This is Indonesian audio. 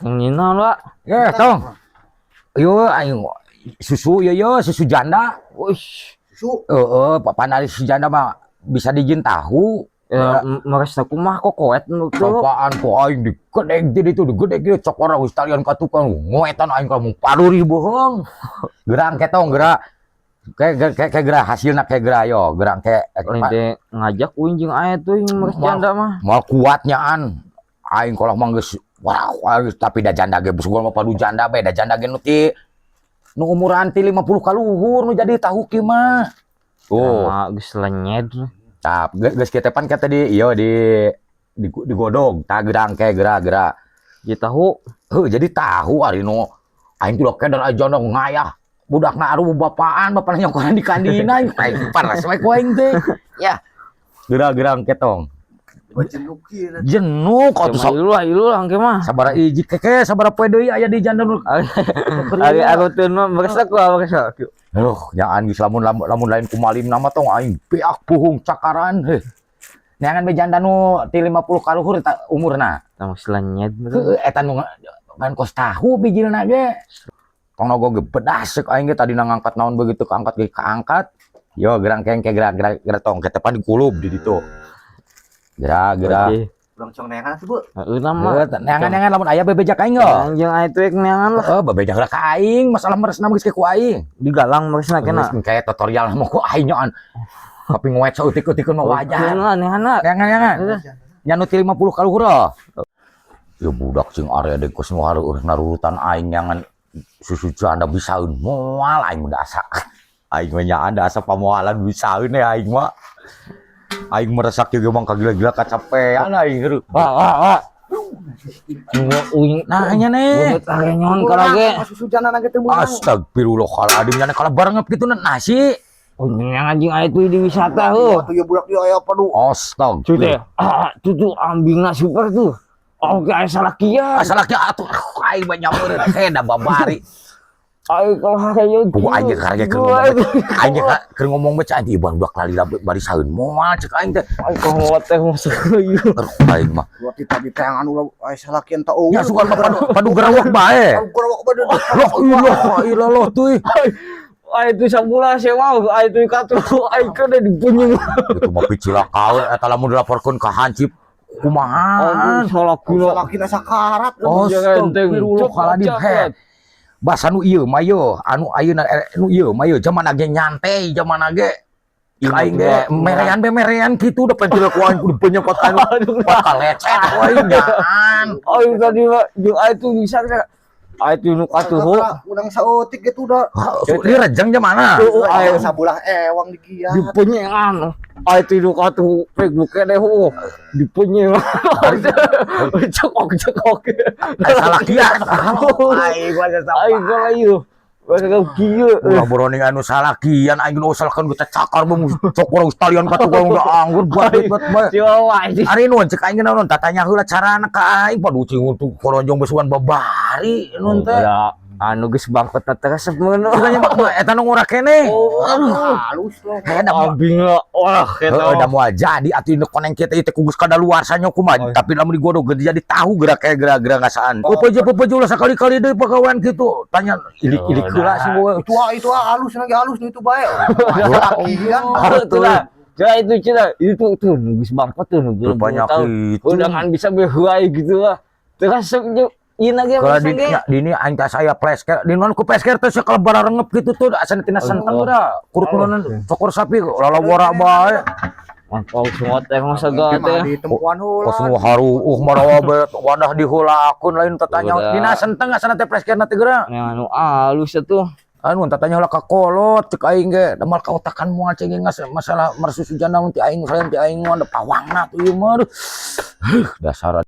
Ngina lah. Tong. Yo ayo susu yo susu janda. Wih, Susu. Panari susu janda mah bisa dijin tahu. ya merasa kumah kok koet nu tuh. Apaan kok aing digedeg jadi itu digedeg gitu cok orang sekalian ka tukang ngoetan aing kamu 40.000 heung. Gerang ketong gerak. Kayak gerak hasilna kayak gerak yo, gerang kayak Ente ngajak uing jeung aya tuh yang meres janda mah. mal kuatnya aing kalau mah geus wow, tapi da janda ge bus gua mah padu janda bae da janda ge nu ti nu umuran ti 50 ka luhur nu jadi tahu kieu mah. Oh, geus lenyed. Tap geus kieu teh pan kata di ieu digodog tah gerang kayak gerak-gerak. Jadi tahu. Jadi tahu ari nu aing tuh kedar aja nu ngayah budakna aru bapaan bapana nyokoran di kandina aing paras wae ku aing teh. Ya. Gerak-gerang ketong. Jenuh kau tuh ilu lah engke mah. sabara iji keke sabara poe deui aya di janda nu. Ari aku teh mah meresek lah meresek. Nyaan geus lamun lain kumalim nama tong aing beak puhung cakaran heh. Neangan be janda nu ti 50 ka luhur eta umurna. Tah lenyed. Eta nu ngan kos tahu bijilna ge. Tong nogo ge pedas ceuk aing ge tadi ngangkat naon begitu kaangkat ge kaangkat. Yo gerang kengke gerak tong ketepan di kulub di ditu. Gerak. Urang cong neangan tuh, Bu. Heeh mah. Neangan lamun aya bebejak aing yo. Jeung aya tuh neangan lah. Bebejak ka aing, masalah meresna geus ke ku aing. Digalang meresna kenah. Kayak tutorial mah ku aing nyoan. Tapi ngoet sautik-utikun mah wajar. Neangan. Neangan. Nya nu ti 50 ka luhur. Ya budak cing area deui kos nu hareueur narurutan aing nyangan susu janda bisaeun moal aing dasa. Aing mah nya anda asa pamoalan bisaeun aing mah. Aing meresak juga mang kagila-gila kacapean aing heureuk. Uing Nah nya ne. beut area nyon karage. Susu jana na gitu mah. Astagfirullahaladzim nya kalau bareng kitu nasi. Yang anjing aya tuh di wisata heuh. Atuh ya budak dia aya padu. Astagfirullah. Tuh tuh ambingna super tuh. Oke, aya salakian. Asal laki atuh aing mah nyameureun da babari. Ayo kalau hayo Ku aing karage keur ngomong. Aing keur ngomong mah cai iban budak lali bari saeun moal ceuk aing teh. Ayo kau teh masuk ieu. Aing mah. Buat tadi teangan ulah aya salakian teu. Ya suka padu gerawak bae. Gerawak bade. La ilallah tuh. Ayo tuh sabula sewa, ayo tuh katu, ayo kada dipunyi. Itu mah picilakaeun eta lamun dilaporkeun ka Hansip kumaha. Salakina sakarat. Astagfirullahaladzim. Basa nu ieu mah yo anu ayeuna nu ieu mah yo zaman ge nyantai zaman ge aing ge merean kitu da pentil ku aing kudu penyempot anu bakal lecet we nyaan. Ayo tadi mah jeung ayo tuh bisa ayo tuh nu katuh. Udang saeutik gitu dah. Di rejeng jam mana? Ayo sabulah ewang digiat. Dipunyean. Ayo tuh nu katuh Facebook deh dipunye. Cekok. Salah kian. Aing gua salah. Ayo gua ieu. Bagaimana kieu? Ulah boroning anu salah kian aing nu usalkeun kita cakar bung cok urang sekalian ka tukang udah anggur buat bae. Ari nuhun cek aing naon tatanya heula carana ka aing padu cing untuk koronjong besuan babari nun teh. Ya anu geus bangkot teresep meuneuh. Eta nu ngurah keneh. Halus loh. Ambing wah Heeh da moal jadi atuh induk koneng kieu teh kugus kadaluar sanyo kumaha tapi lamun digodog jadi tahu gerak kayak gerak-gerak ngasaan. Pepeje ulah sakali-kali deui pagawean kitu. Tanya ilik heula sih Itu halus lagi halus itu bae. Ya itu cina itu tuh geus bangkot tuh banyak itu. Udah kan bisa behuai gitu lah. Teresep ieu na ge kalau di ini aing teh saya plesker di non ku plesker teh sakalebar rengep gitu tuh asana tina senteng da kurutunan cokor sapi lalawara bae mantap semua teh mah saga teh ditempuan heula kos nu haru marawa bae wadah dihulakeun lain tatanya dina senteng asana teh pleskerna teh geura anu alus atuh anu tatanya heula ka kolot cek aing ge da mal kaotakan moal cengeng masalah mersusu jana mun ti aing salian ti aing mah da pawangna tuh ieu mah dasar